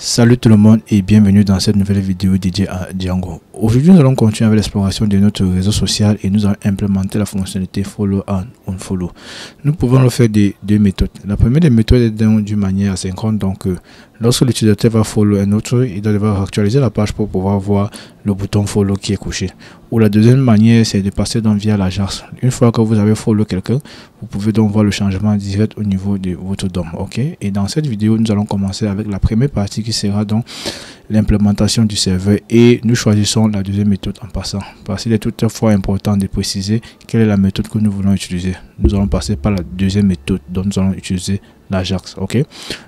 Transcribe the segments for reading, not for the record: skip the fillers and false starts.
Salut tout le monde et bienvenue dans cette nouvelle vidéo dédiée à Django. Aujourd'hui nous allons continuer avec l'exploration de notre réseau social et nous allons implémenter la fonctionnalité follow and unfollow. Nous pouvons le faire de deux méthodes. La première des méthodes est d'une manière asynchrone, donc lorsque l'utilisateur va follow un autre, il doit devoir actualiser la page pour pouvoir voir le bouton follow qui est couché. Ou la deuxième manière, c'est de passer donc via l'agence. Une fois que vous avez follow quelqu'un, vous pouvez donc voir le changement direct au niveau de votre DOM. Ok, et dans cette vidéo nous allons commencer avec la première partie qui sera donc l'implémentation du serveur, et nous choisissons la deuxième méthode en passant, parce qu'il est toutefois important de préciser quelle est la méthode que nous voulons utiliser. Nous allons passer par la deuxième méthode, donc nous allons utiliser l'Ajax. Ok,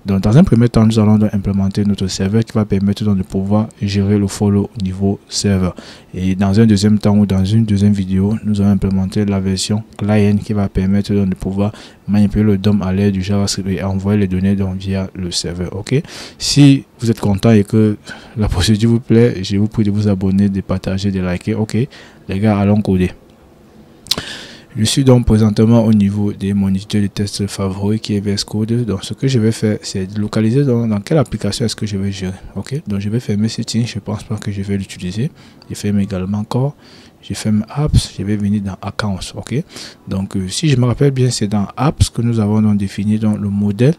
donc dans un premier temps nous allons donc implémenter notre serveur qui va permettre donc de pouvoir gérer le follow au niveau serveur, et dans un deuxième temps ou dans une deuxième vidéo nous allons implémenter la version client qui va permettre donc de pouvoir manipuler le DOM à l'aide du JavaScript et envoyer les données donc via le serveur. Ok, si vous êtes content et que la procédure vous plaît, je vous prie de vous abonner, de partager, de liker. Ok les gars, allons coder. Je suis donc présentement au niveau de mon éditeur de test favori qui est VS Code. Donc ce que je vais faire, c'est de localiser dans quelle application est-ce que je vais gérer. Ok, donc je vais fermer Settings, je pense pas que je vais l'utiliser. Je ferme également Core, je ferme Apps, je vais venir dans Accounts. Ok, donc si je me rappelle bien, c'est dans Apps que nous avons donc défini donc le modèle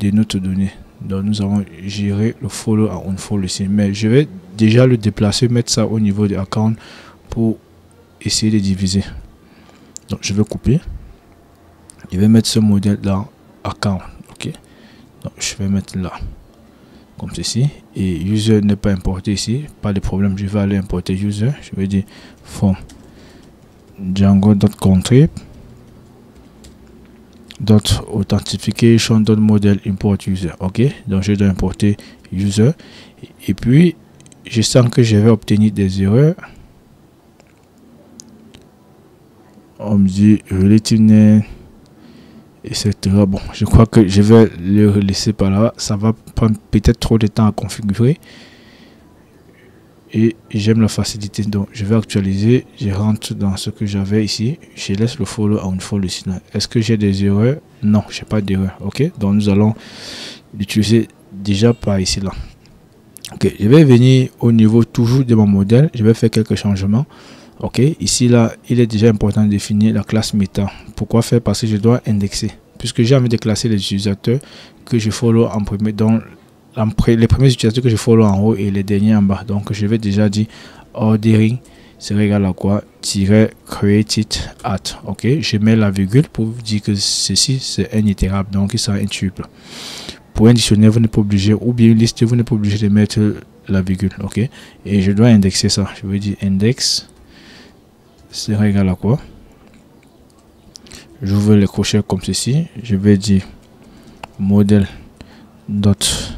de notre donnée. Donc nous avons géré le follow à unfollow ici, mais je vais déjà le déplacer, mettre ça au niveau de Account pour essayer de diviser. Donc je vais couper, je vais mettre ce modèle dans Account. Ok, donc je vais mettre là comme ceci, et user n'est pas importé ici, pas de problème, je vais aller importer user. Je vais dire from django.contrib .authentification .model import user. Ok, donc je dois importer user, et puis je sens que je vais obtenir des erreurs. On me dit relative name, etc. Bon, je crois que je vais le laisser par là, ça va prendre peut-être trop de temps à configurer et j'aime la facilité, donc je vais actualiser. Je rentre dans ce que j'avais ici, je laisse le follow à unfollow ici. Est-ce que j'ai des erreurs? Non, j'ai pas d'erreur. Ok, donc nous allons l'utiliser déjà par ici là. Ok, je vais venir au niveau toujours de mon modèle, je vais faire quelques changements. Ok, ici là il est déjà important de définir la classe meta. Pourquoi faire? Parce que je dois indexer, puisque j'ai envie de classer les utilisateurs que je follow en premier, donc les premiers utilisateurs que je follow en haut et les derniers en bas. Donc je vais déjà dire ordering serait égal à quoi? Created at. Ok, je mets la virgule pour dire que ceci c'est un itérable, donc il sera un tuple. Pour un dictionnaire vous n'êtes pas obligé, ou bien une liste vous n'êtes pas obligé de mettre la virgule. Ok, et je dois indexer ça. Je vais dire index sera égal à quoi? J'ouvre les crochets comme ceci, je vais dire modèle dot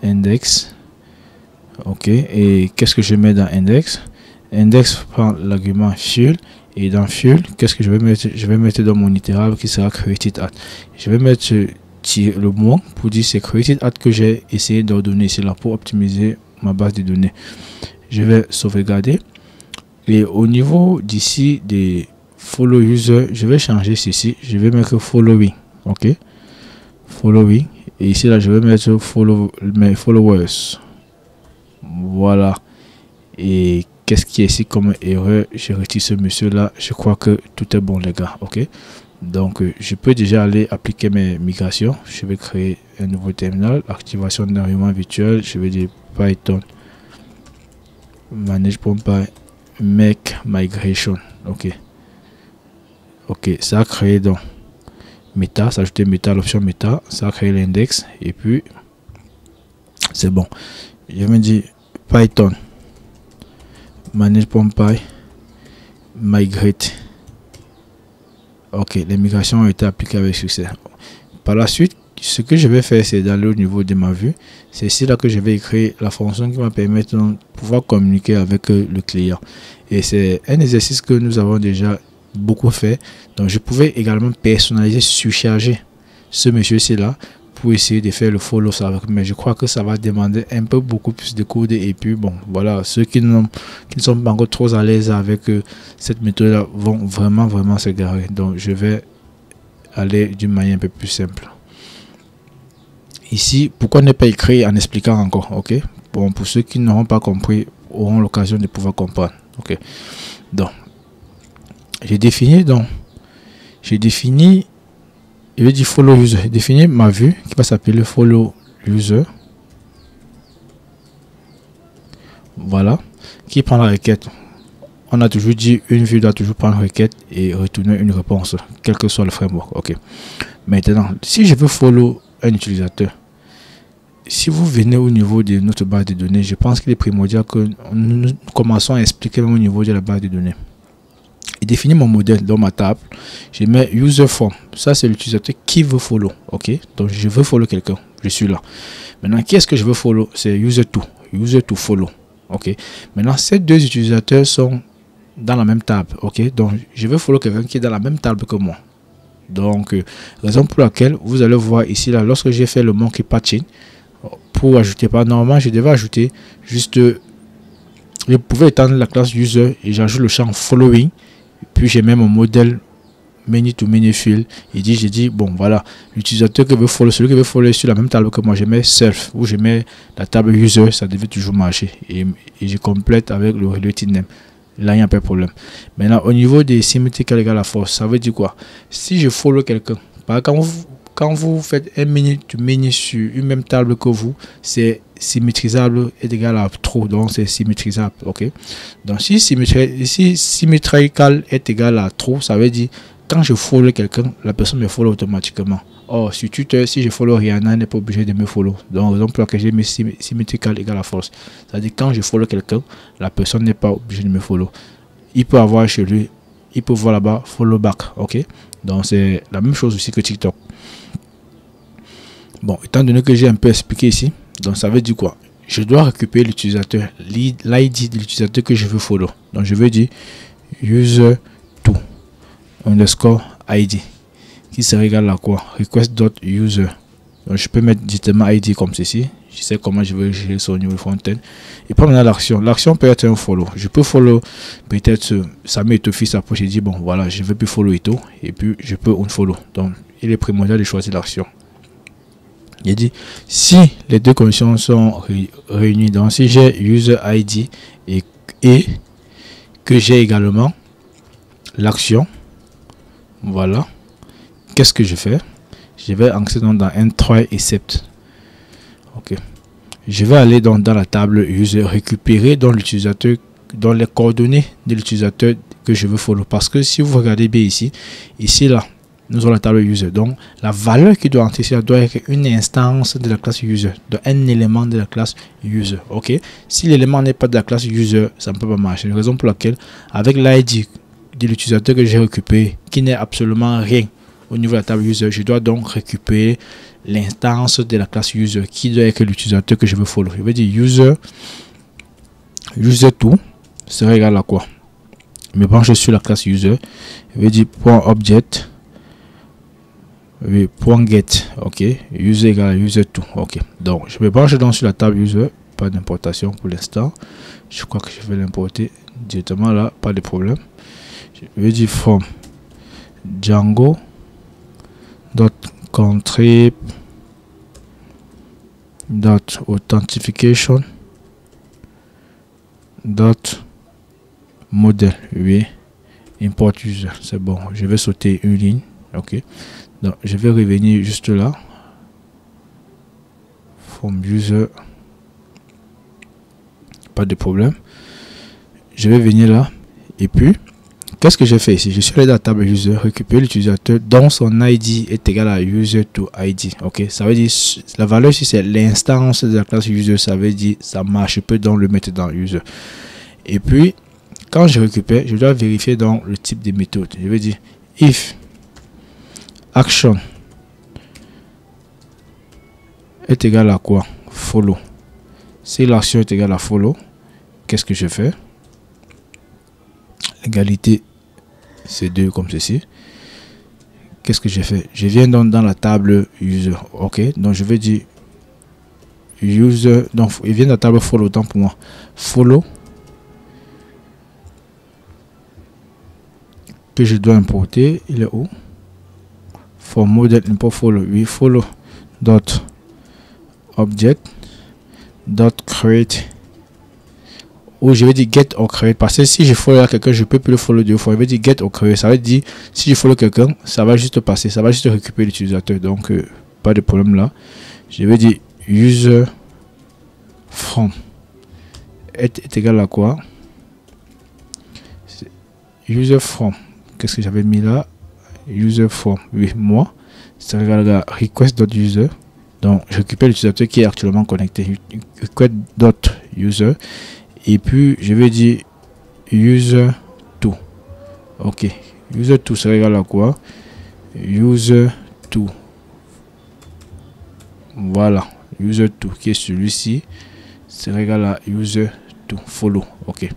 index. Ok, et qu'est-ce que je mets dans index? Index prend l'argument fuel, et dans fuel qu'est-ce que je vais mettre? Je vais mettre dans mon itérable qui sera created at. Je vais mettre le mot pour dire c'est created at que j'ai essayé d'ordonner ici là pour optimiser ma base de données. Je vais sauvegarder. Et au niveau d'ici des follow user, je vais changer ceci, je vais mettre following. Ok, following, et ici là je vais mettre follow mes followers. Voilà, et qu'est-ce qui est ici comme erreur? Je retire ce monsieur là, je crois que tout est bon les gars. Ok, donc je peux déjà aller appliquer mes migrations. Je vais créer un nouveau terminal, activation d'environnement virtuel. Je vais dire python manage.py make migration. Ok, ça a créé donc meta, ça a ajouté meta, l'option meta, ça a créé l'index, et puis c'est bon. Je me dis python manage.py migrate. Ok, les migrations ont été appliquées avec succès. Par la suite, ce que je vais faire, c'est d'aller au niveau de ma vue. C'est ici là que je vais écrire la fonction qui va permettre de pouvoir communiquer avec le client. Et c'est un exercice que nous avons déjà beaucoup fait. Donc je pouvais également personnaliser, surcharger ce monsieur-ci là pour essayer de faire le follow ça avec. Mais je crois que ça va demander un peu beaucoup plus de code. Et puis bon, voilà, ceux qui ne sont pas encore trop à l'aise avec cette méthode là vont vraiment se garer. Donc je vais aller d'une manière un peu plus simple. ici, pourquoi ne pas écrire en expliquant encore, ok? Bon, pour ceux qui n'auront pas compris, auront l'occasion de pouvoir comprendre, ok? Donc, j'ai défini, je vais dire follow user, j'ai défini ma vue qui va s'appeler follow user, voilà, qui prend la requête. On a toujours dit une vue doit toujours prendre requête et retourner une réponse, quel que soit le framework, ok? Maintenant, si je veux follow un utilisateur, si vous venez au niveau de notre base de données, je pense qu'il est primordial que nous commençons à expliquer même au niveau de la base de données. Et définir mon modèle dans ma table, je mets user form. Ça, c'est l'utilisateur qui veut follow. Ok, donc je veux follow quelqu'un. Je suis là. Maintenant, qui est-ce que je veux follow? C'est user to follow. Ok, maintenant, ces deux utilisateurs sont dans la même table. Ok, donc je veux follow quelqu'un qui est dans la même table que moi. Donc, raison pour laquelle vous allez voir ici, là, lorsque j'ai fait le monkey patching, pour ajouter, pas normalement, je devais ajouter juste, je pouvais étendre la classe user et j'ajoute le champ following, puis j'ai même mon modèle many to many field. J'ai dit bon voilà, l'utilisateur qui veut follow, celui qui veut follow sur la même table que moi, je mets self ou je mets la table user, ça devait toujours marcher et je complète avec le related name. Là il n'y a pas de problème. Maintenant au niveau des symmetrical égale à false, ça veut dire quoi? Si je follow quelqu'un, par exemple quand vous faites un many to many sur une même table que vous, c'est symétrisable est égal à true, donc c'est symétrisable. Ok, donc si symmetrical est égal à true, ça veut dire quand je follow quelqu'un, la personne me follow automatiquement. Or sur Twitter, si je follow Rihanna, elle n'est pas obligé de me follow. Donc raison pour laquelle j'ai mis symmetrical égal à false, ça veut dire quand je follow quelqu'un, la personne n'est pas obligée de me follow. Il peut avoir chez lui, il peut voir là-bas follow back. Ok, donc c'est la même chose aussi que TikTok. Bon, étant donné que j'ai un peu expliqué ici, donc ça veut dire quoi? Je dois récupérer l'utilisateur, l'ID de l'utilisateur que je veux follow. Donc je veux dire user to underscore ID qui serait égal à quoi? Request.user. Donc je peux mettre directement ID comme ceci. Je sais comment je veux gérer son niveau front-end. Et puis maintenant l'action. L'action peut être un follow. Je peux follow peut-être ça met Office après j'ai dit bon voilà, je veux plus follow Ito et puis je peux unfollow. Donc il est primordial de choisir l'action. Il dit si les deux conditions sont réunies, donc si j'ai user ID et que j'ai également l'action, voilà, qu'est-ce que je fais? Je vais entrer dans n3 except. Ok, je vais aller dans la table user, récupérer dans l'utilisateur, dans les coordonnées de l'utilisateur que je veux follow, parce que si vous regardez bien ici là nous avons la table user, donc la valeur qui doit entrer ici doit être une instance de la classe user, donc un élément de la classe user. Ok, si l'élément n'est pas de la classe user, ça ne peut pas marcher. La raison pour laquelle avec l'ID de l'utilisateur que j'ai récupéré qui n'est absolument rien au niveau de la table user, je dois donc récupérer l'instance de la classe user qui doit être l'utilisateur que je veux follow. Je vais dire user to serait égal à quoi? Je branche sur la classe user, je vais dire .object .get, ok, user égal à user to. Ok, donc je me branche donc sur la table user, pas d'importation pour l'instant. Je crois que je vais l'importer directement là, pas de problème. Je vais dire from Django .contrib .authentication .model, oui, import user, c'est bon. Je vais sauter une ligne, ok. Donc je vais revenir juste là, from user, pas de problème. Je vais venir là et puis qu'est-ce que j'ai fait ici? Je suis allé dans la table user, récupérer l'utilisateur dont son ID est égal à user to ID. Ok, ça veut dire la valeur ici c'est l'instance de la classe user, ça veut dire ça marche, je peux donc le mettre dans user. Et puis quand je récupère, je dois vérifier dans le type de méthode. Je vais dire if action est égal à quoi? Follow. Si l'action est égale à follow, qu'est-ce que je fais? Égalité c'est 2 comme ceci. Qu'est-ce que j'ai fait? Je viens donc dans la table user. Ok, donc je vais dire user, donc il vient de la table follow, autant pour moi follow que je dois importer. Il est où? For model import follow, oui, follow dot object dot create, ou je vais dire get or create, parce que si je follow quelqu'un, je peux plus le follow deux fois. Je vais dire get or create, ça veut dire si je follow quelqu'un, ça va juste passer, ça va juste récupérer l'utilisateur, donc pas de problème là. Je vais dire user from est égal à quoi? User from, qu'est-ce que j'avais mis là? User from, oui, moi, c'est égal à request.user. Donc je récupère l'utilisateur qui est actuellement connecté, request.user, et puis je vais dire user to. Ok, user to c'est égal à quoi? User to, voilà, user to qui est celui-ci, c'est égal à user to follow. Ok,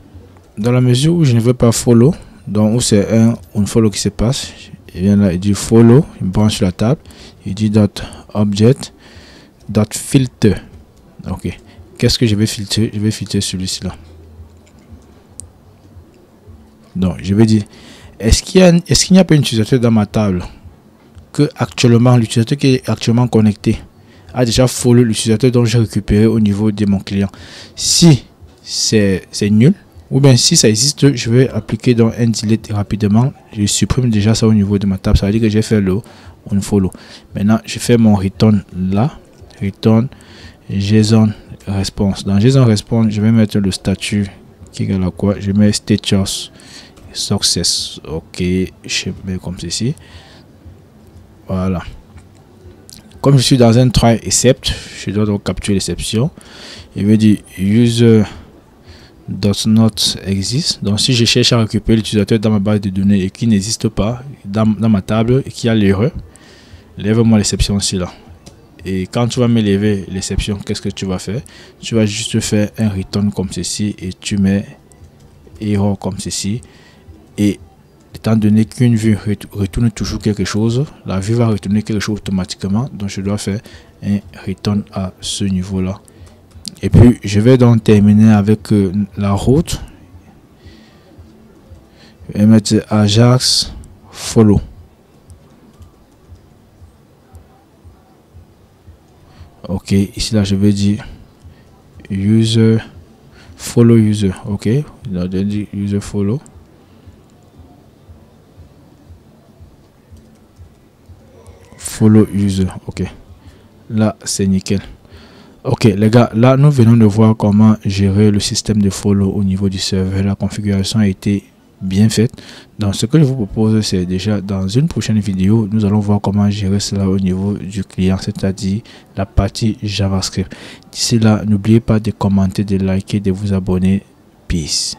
dans la mesure où je ne veux pas follow, donc où c'est un follow qui se passe, et bien là il dit follow, il branche sur la table, il dit dot object dot filter. Ok, qu'est-ce que je vais filtrer? Je vais filtrer celui-ci là. Donc je vais dire est-ce qu'il n'y a pas un utilisateur dans ma table que actuellement l'utilisateur qui est actuellement connecté a déjà follow l'utilisateur dont j'ai récupéré au niveau de mon client. Si c'est nul, ou bien si ça existe, je vais appliquer donc un delete rapidement. Je supprime déjà ça au niveau de ma table, ça veut dire que j'ai fait le unfollow. Maintenant je fais mon return là, return JSON response. Dans JSON response, je vais mettre le statut qui est égal à quoi? Je mets status success. Ok, je mets comme ceci. Voilà, comme je suis dans un try except, je dois donc capturer l'exception. Je vais dire user does not exist. Donc si je cherche à récupérer l'utilisateur dans ma base de données et qui n'existe pas dans ma table et qui a l'erreur, lève-moi l'exception ici là. Et quand tu vas me lever l'exception, qu'est-ce que tu vas faire? Tu vas juste faire un return comme ceci et tu mets error comme ceci. Et étant donné qu'une vue retourne toujours quelque chose, la vue va retourner quelque chose automatiquement. Donc je dois faire un return à ce niveau là. Et puis je vais donc terminer avec la route. Je vais mettre Ajax follow. Ok, ici là je vais dire user follow user. Ok, là je dis user follow. Follow user. Ok, là c'est nickel. Ok les gars, là nous venons de voir comment gérer le système de follow au niveau du serveur. La configuration a été bien faite. Donc ce que je vous propose, c'est déjà dans une prochaine vidéo, nous allons voir comment gérer cela au niveau du client, c'est-à-dire la partie JavaScript. D'ici là, n'oubliez pas de commenter, de liker, de vous abonner. Peace.